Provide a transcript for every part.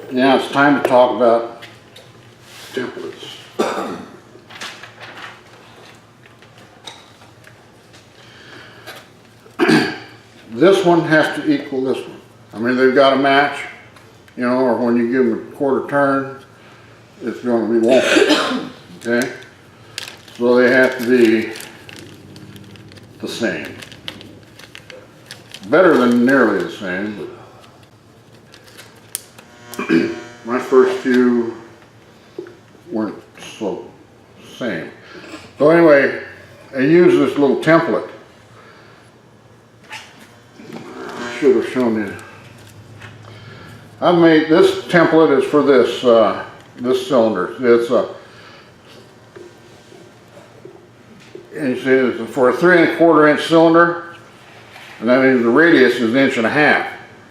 Now it's time to talk about templates. This one has to equal this one. I mean, they've got to match, you know, or when you give them a quarter turn, it's going to be wonky, okay? So they have to be the same. Better than nearly the same, but my first few weren't so same. So anyway, I use this little template. I should have shown you. I've made this template is for this this cylinder. It's and you see it's for a 3 1/4 inch cylinder, and that means the radius is 1.5 inches.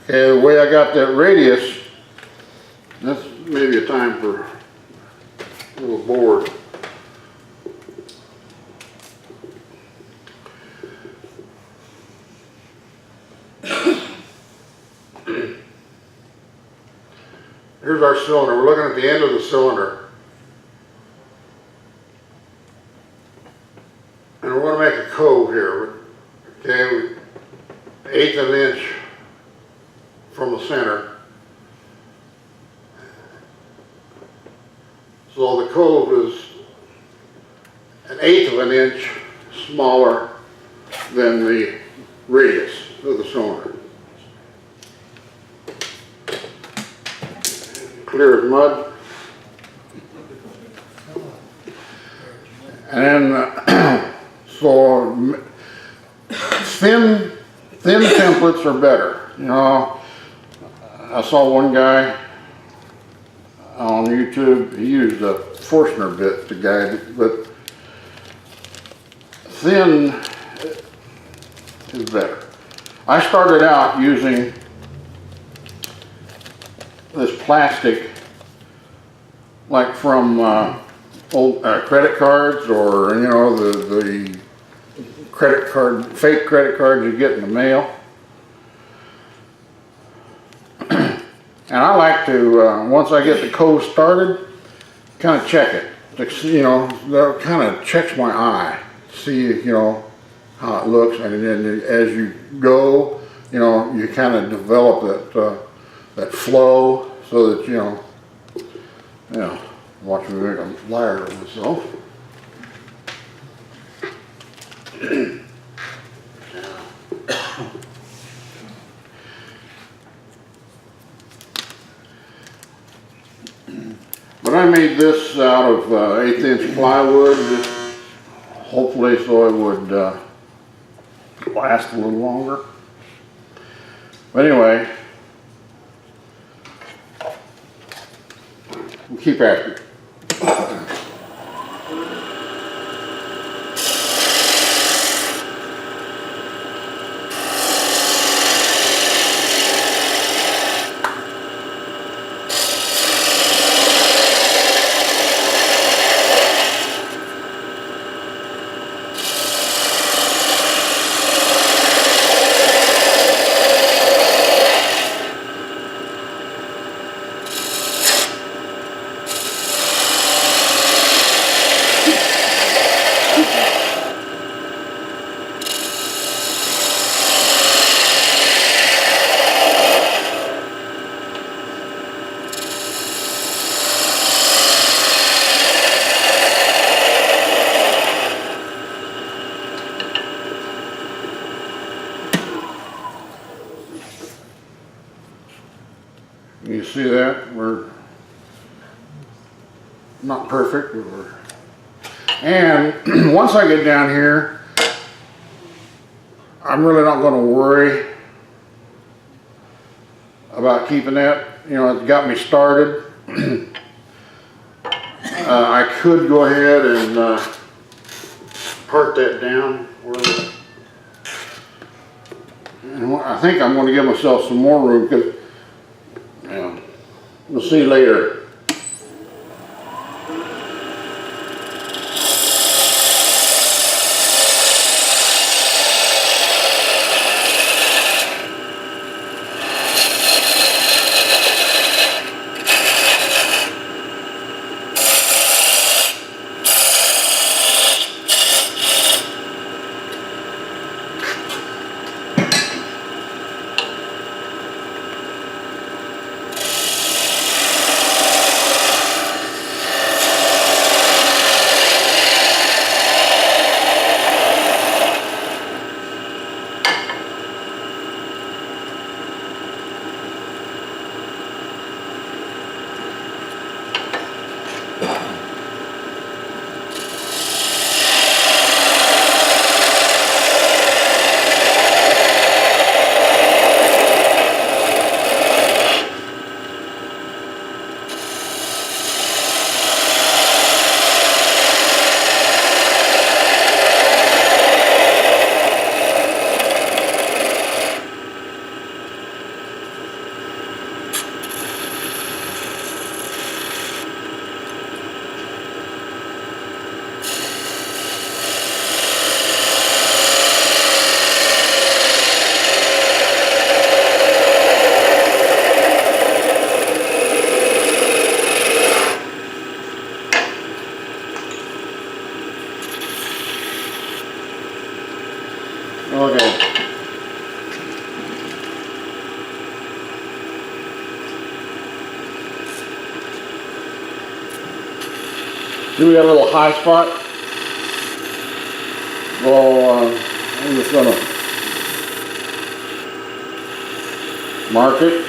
Okay, the way I got that radius, that's maybe a time for a little board. Here's our cylinder. We're looking at the end of the cylinder. And we're going to make a cove here. Okay, 1/8 of an inch from the center. So the cove is 1/8 of an inch smaller than the radius of the cylinder. Clear as mud. And so thin templates are better. You know, I saw one guy on YouTube, he used a Forstner bit to guide it, but thin is better. I started out using this plastic, like from old credit cards, or you know, the credit card, fake credit cards you get in the mail. And I like to, once I get the cove started, kind of check it. You know, that kind of checks my eye, see, you know, how it looks, and then as you go, you know, you kind of develop that flow, so that, you know, watch me make a liar of myself. But I made this out of 1/8 inch plywood, just hopefully so it would last a little longer. But anyway, we'll keep after it. You see that? We're not perfect, but we're... And once I get down here, I'm really not going to worry about keeping that. You know, it's got me started. I could go ahead and part that down. And I think I'm going to give myself some more room, because we'll see later. Do we have a little high spot? Well, I'm just gonna mark it.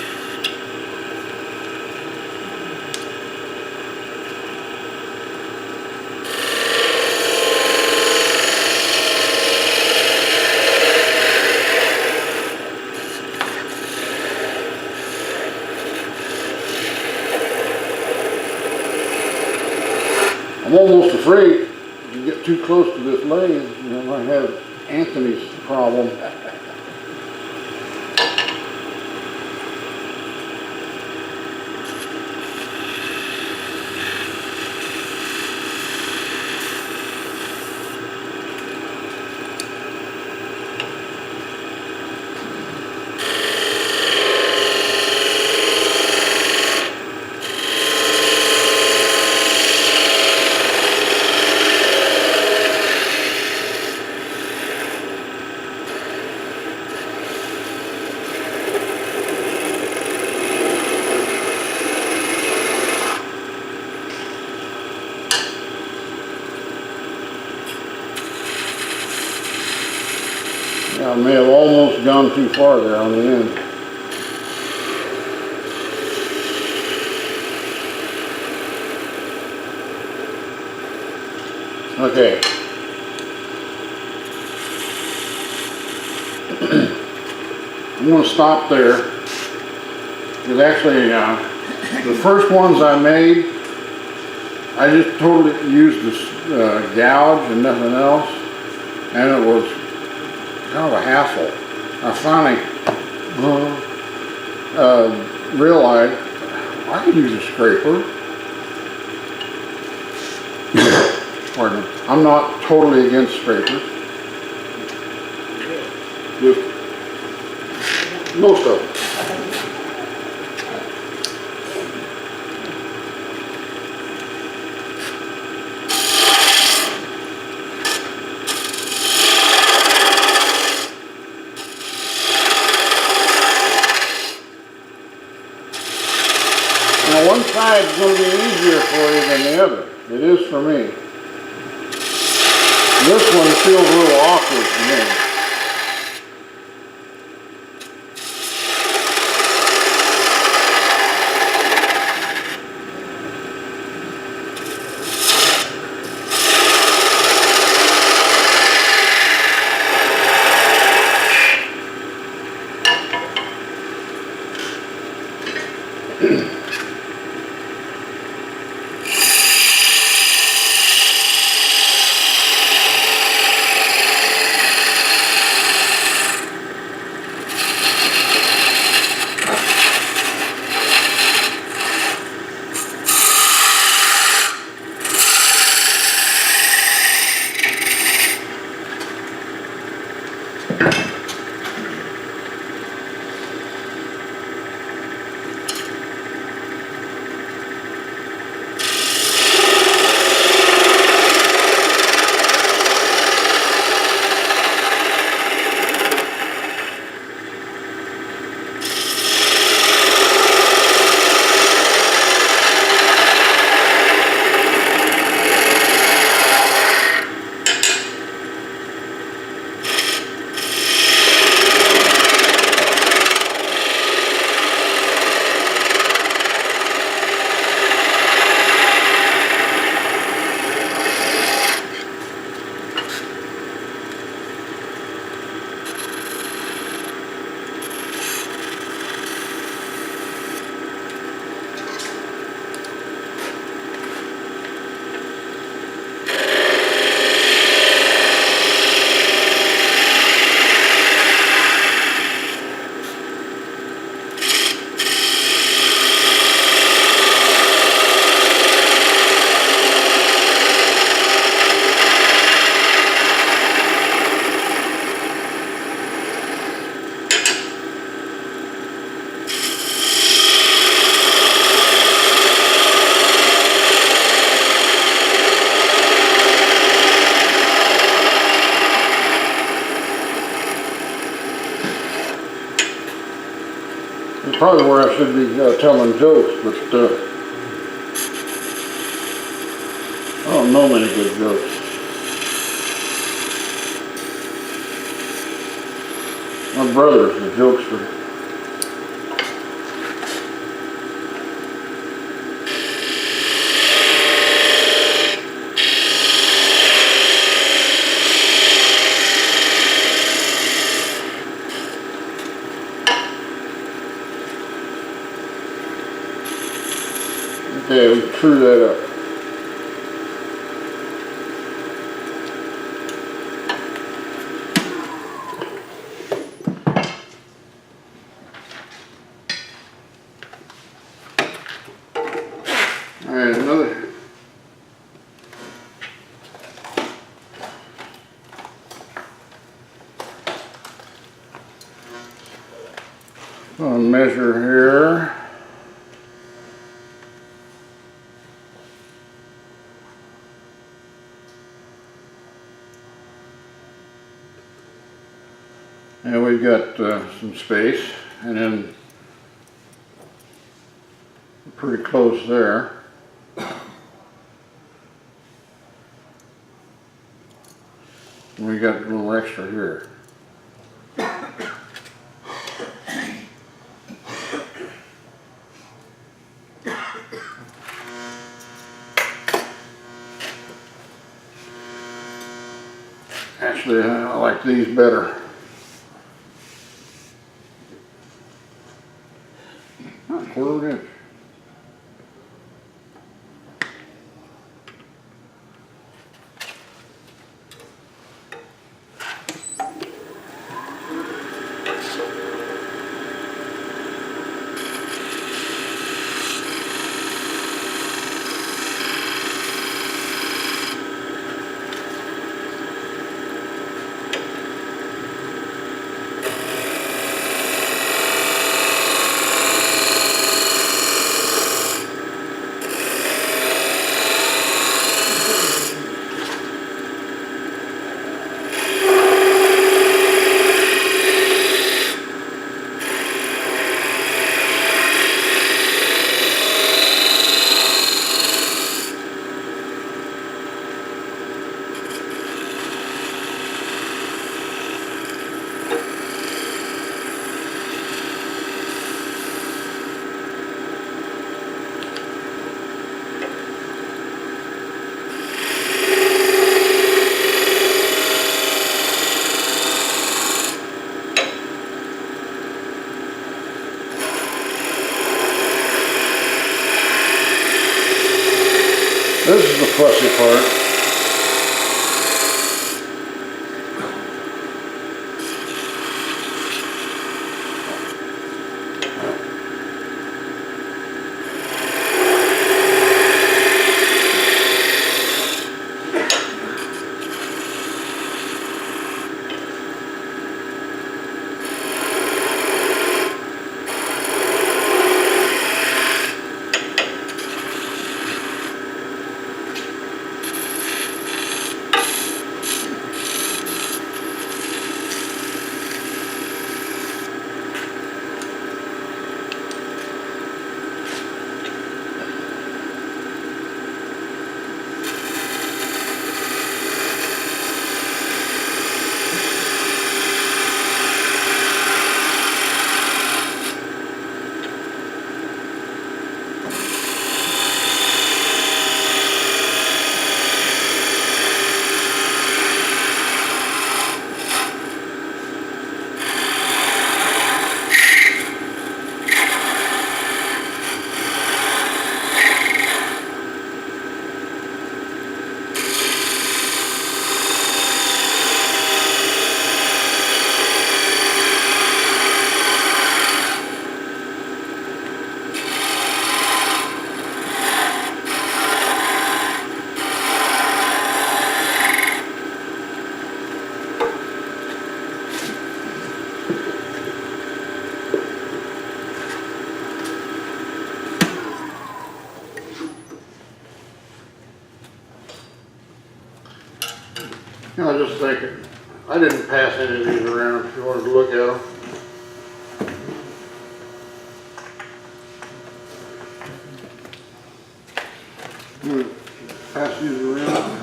I'm almost afraid if you get too close to this lathe, you know, I might have Anthony's problem. I may have almost gone too far there on the end. Okay. I'm going to stop there. Because actually, the first ones I made, I just totally used this gouge and nothing else. And it was kind of a hassle. I finally realized I can use a scraper. Pardon me. I'm not totally against scrapers. Just most of them. Now one side is going to be easier for you than the other. It is for me. This one feels a little awkward to me. Probably where I should be telling jokes, but I don't so many good jokes. My brother is a jokester. Okay, we true that up. Alright, another. I'll measure here. And we've got some space, and then pretty close there. And we got a little extra here. Actually, I like these better. Not a quarter inch. This is the fussy part. You know, I was just thinking, I didn't pass any of these around if you wanted to look at them. pass these around.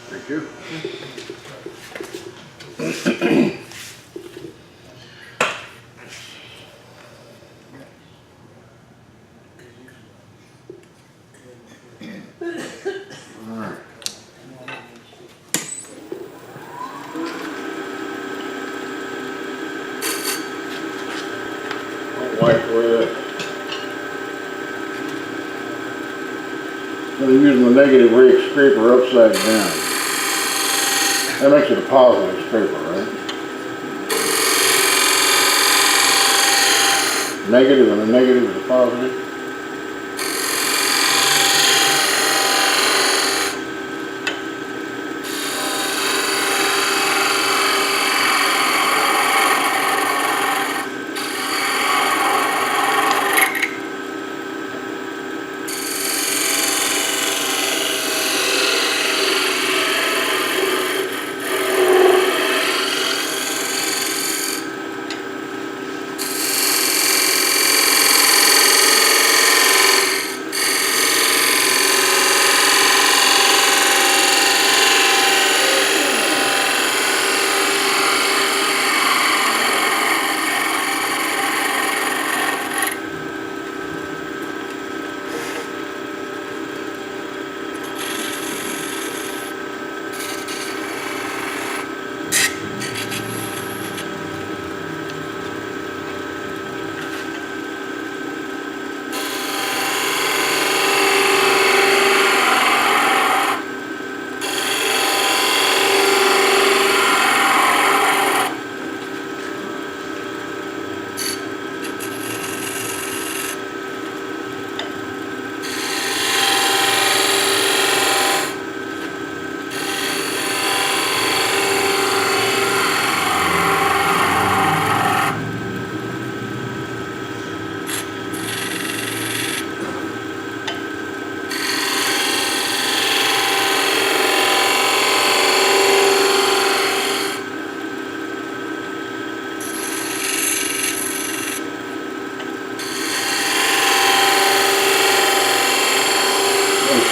Thank you. Alright. Don't like the way that. I'm using the negative rate scraper upside down. That makes it a positive scraper, right? Negative and a negative is a positive.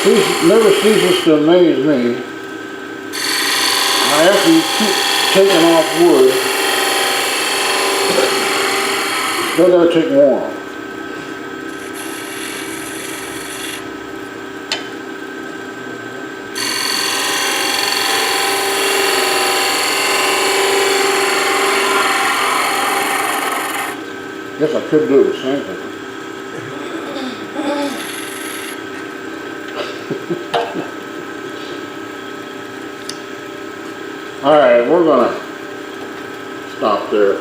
It never ceases to amaze me. After you keep taking off wood, still gotta take more off. Guess I could do it with sandpaper. All right, we're gonna stop there.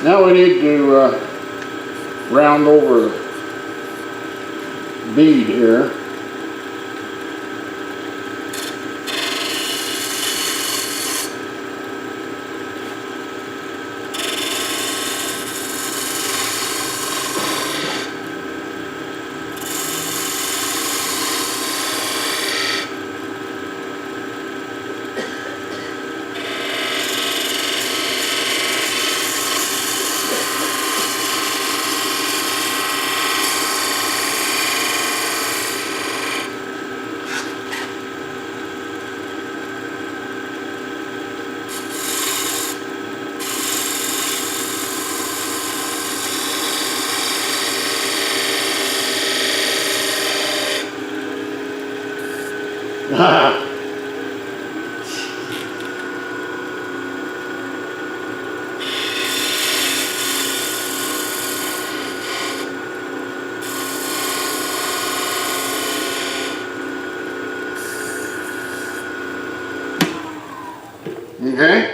Now we need to round over the bead here. Okay.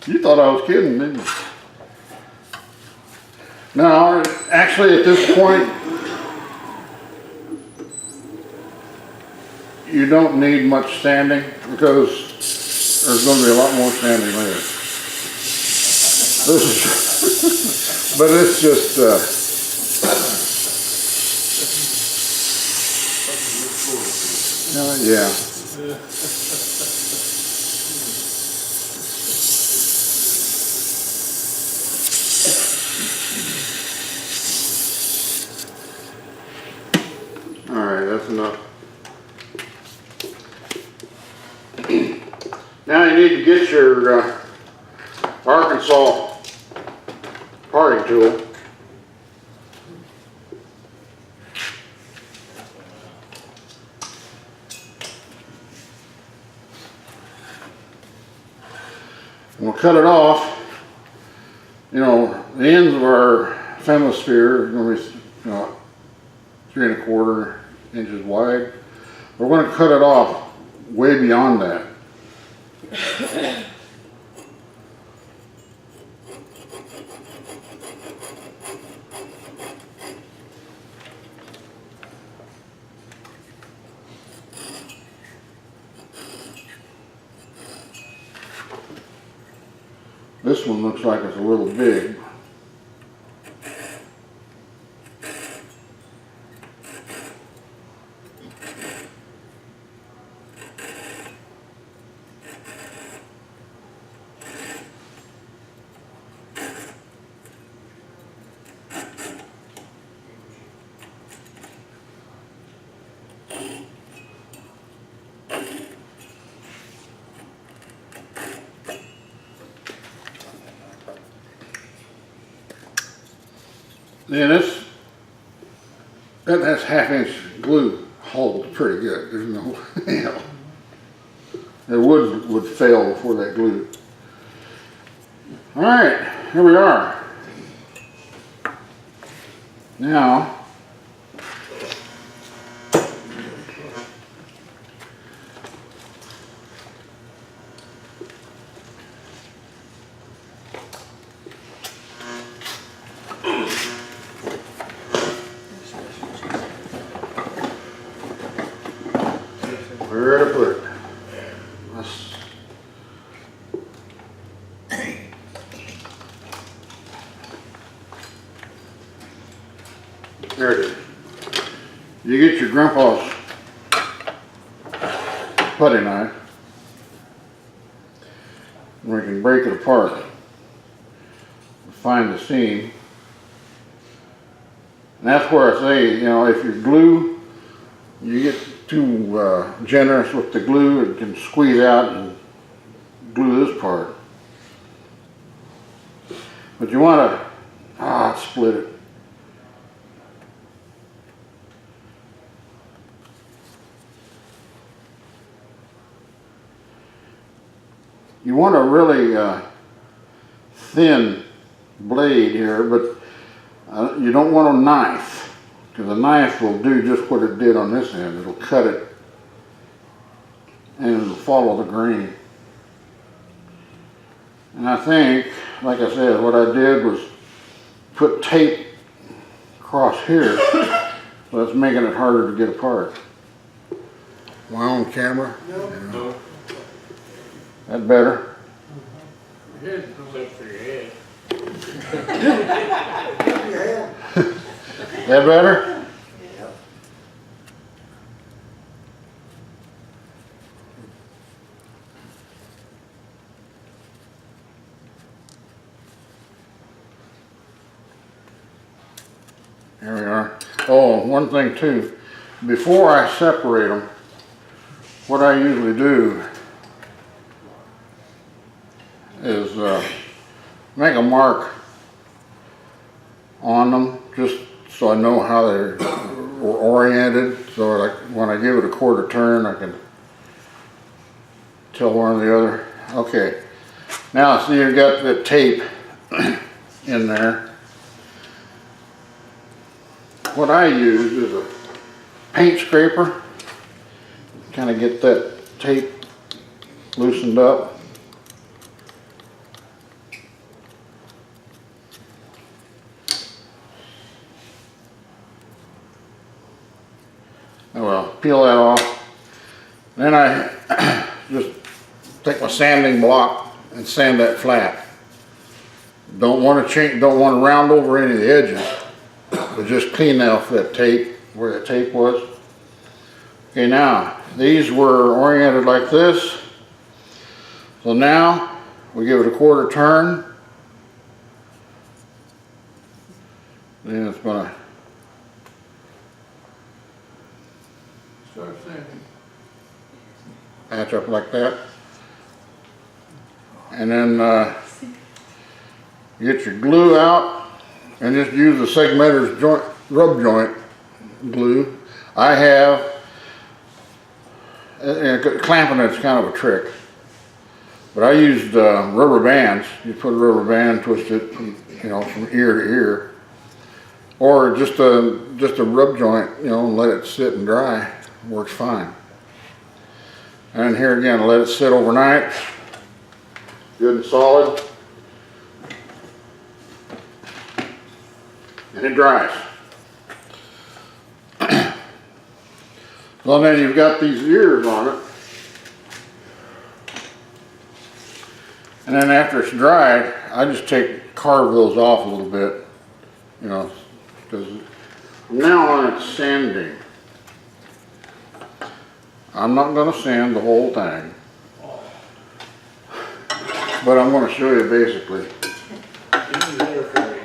You thought I was kidding, didn't you? Now, actually at this point, you don't need much sanding because there's going to be a lot more sanding later. This is, but it's just, yeah. All right, that's enough. Now you need to get your Arkansas parting tool. We'll cut it off. You know, the ends of our Femisphere are going to be, 3 1/4 inches wide. We're going to cut it off way beyond that. This one looks like it's a little big. Then that's 1/2 inch glue holds pretty good. There's no, the wood would fail before that glue. All right, here we are. Now, where to put it? There it is. You get your grandpa's putty knife, and we can break it apart. Find the seam. And that's where I say, if you glue, you get too generous with the glue, it can squeeze out and glue this part. But you want to split it. You want a really thin blade here, but you don't want a knife, because a knife will do just what it did on this end. It'll cut it and it'll follow the grain. And I think, like I said, what I did was put tape across here, so that's making it harder to get apart. Am I on camera? No. That better? Except for your head. That better? Yep. There we are. Oh, one thing too. Before I separate them, what I usually do is make a mark on them, just so I know how they're oriented, so like when I give it a 1/4 turn I can tell one or the other. Okay, now see, you've got the tape in there. What I use is a paint scraper, kind of get that tape loosened up. Oh well, peel that off. Then I just take my sanding block and sand that flat. Don't want to change, don't want to round over any of the edges, but just clean off that tape where the tape was. Okay, now these were oriented like this. So now we give it a quarter turn. Then it's gonna Start sanding. patch up like that. And then get your glue out and just use the Segmenter's joint, rub joint glue. I have, clamping it's kind of a trick, but I used rubber bands. You put a rubber band, twist it, you know, from ear to ear, or just a rub joint, you know, and let it sit and dry. Works fine. And here again, let it sit overnight, good and solid, and it dries. Well, then you've got these ears on it, and then after it's dried, I just carve those off a little bit, you know, because from now on it's sanding. I'm not going to sand the whole thing, but I'm going to show you basically. Kenny's there for you.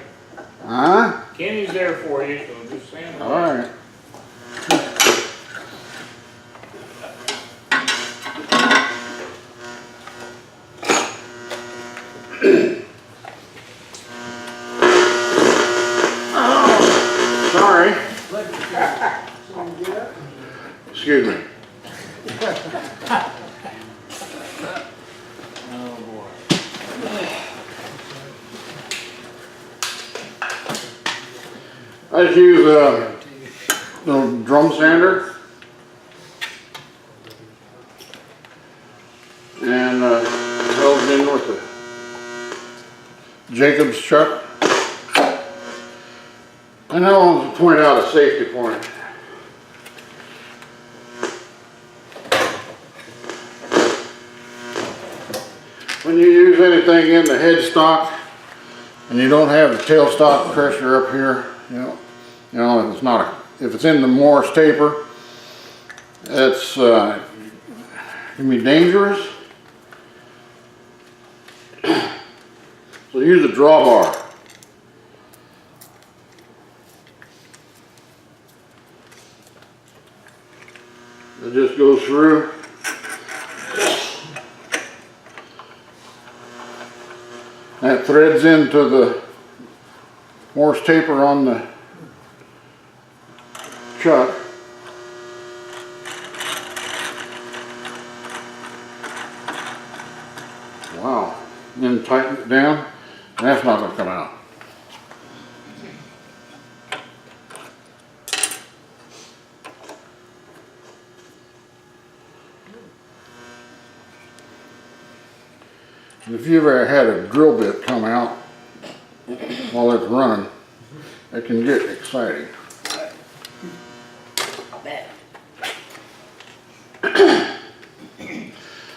Huh? Kenny's there for you, so just sand. All right. Oh, sorry. Excuse me. Oh boy. I just use a little drum sander and held it in with the Jacob's chuck. And I want to point out a safety point. When you use anything in the headstock and you don't have the tailstock pressure up here, you know, if it's not if it's in the Morse taper, it's can be dangerous. So use a drawbar. It just goes through. That threads into the Morse taper on the chuck. Wow. Then tighten it down. And that's not going to come out. If you've ever had a drill bit come out while it's running, it can get exciting.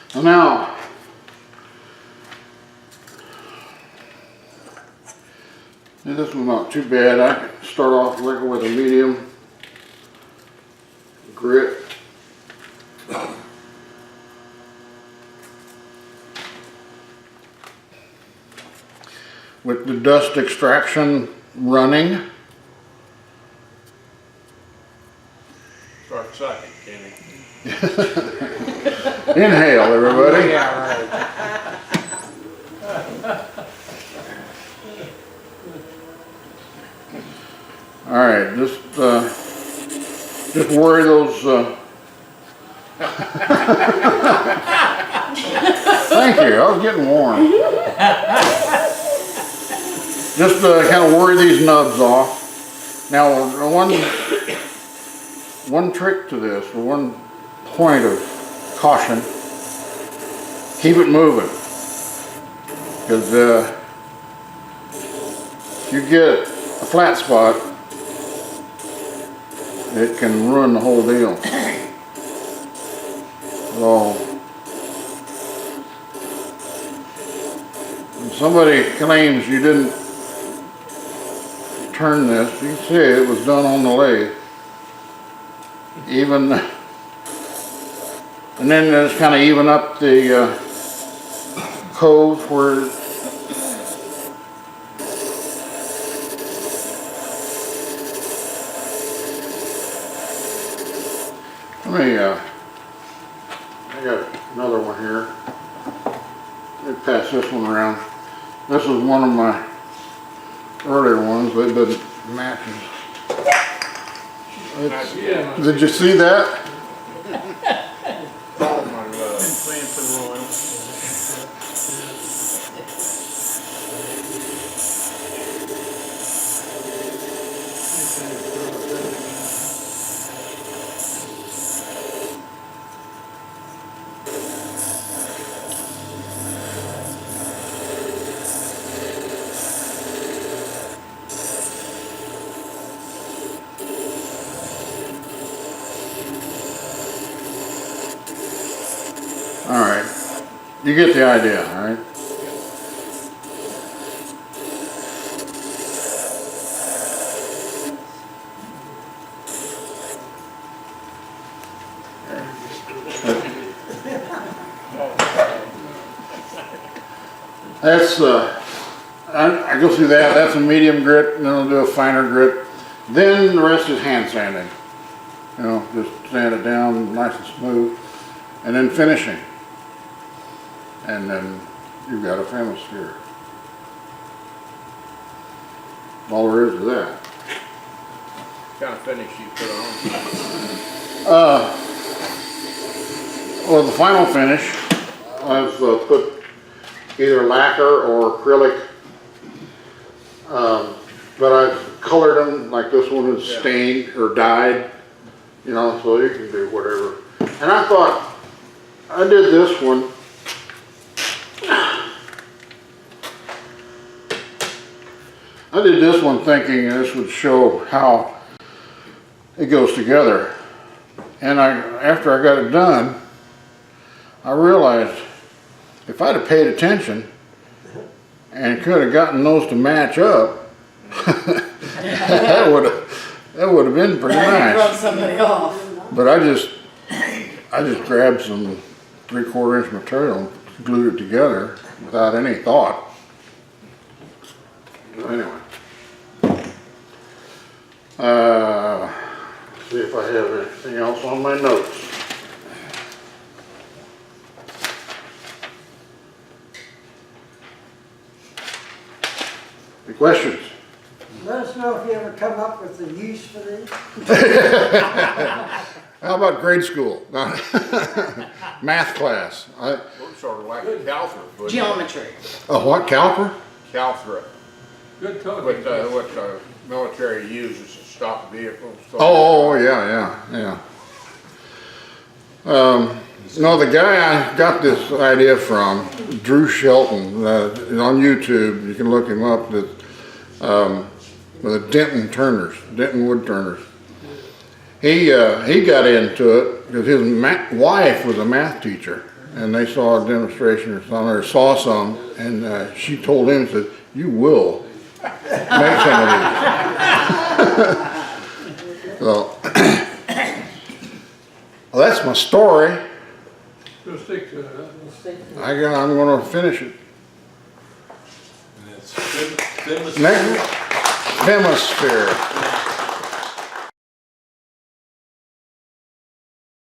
So now, this one's not too bad. I can start off working with a medium grit. With the dust extraction running. Start sucking, Kenny. Inhale, everybody. Yeah, right. All right, just worry those. Thank you. I was getting warm. Just kind of worry these nubs off. Now, one trick to this, or one point of caution, keep it moving. Because if you get a flat spot, it can ruin the whole deal. So, when somebody claims you didn't turn this, you can see it was done on the lathe. Even, and then just kind of even up the cove where I got another one here. Let me pass this one around. This is one of my earlier ones. They've been matches. Did you see that? Oh my God. Playing for the Royals. All right. You get the idea, all right? That's, I go through that, that's a medium grit, and then I'll do a finer grit. Then the rest is hand sanding. You know, just sand it down nice and smooth. And then finishing. And then you've got a Femisphere. All there is to that. What kind of finish you put on? Well, the final finish, I've put either lacquer or acrylic, but I've colored them, like this one is stained or dyed, you know, so you can do whatever. And I thought, I did this one. I did this one thinking this would show how it goes together. And after I got it done, I realized if I'd have paid attention and could have gotten those to match up, that would have been pretty nice. Rub somebody off. But I just grabbed some 3/4 inch material and glued it together without any thought. Anyway. See if I have anything else on my notes. Any questions? Let us know if you ever come up with the use for these. How about grade school? Math class. We're sort of like a calthra. Geometry. Oh, what, caliper? Calthra. Good talk. What the military uses to stop vehicles. Oh, yeah. No, the guy I got this idea from, Drew Shelton, on YouTube, you can look him up, the Denton Woodturners. He got into it because his wife was a math teacher, and they saw a demonstration or something, or saw some, and she told him, said, "You will make some of these." So, well, that's my story. We'll stick to it, huh? I'm going to finish it. And it's Femisphere. Next, Femisphere.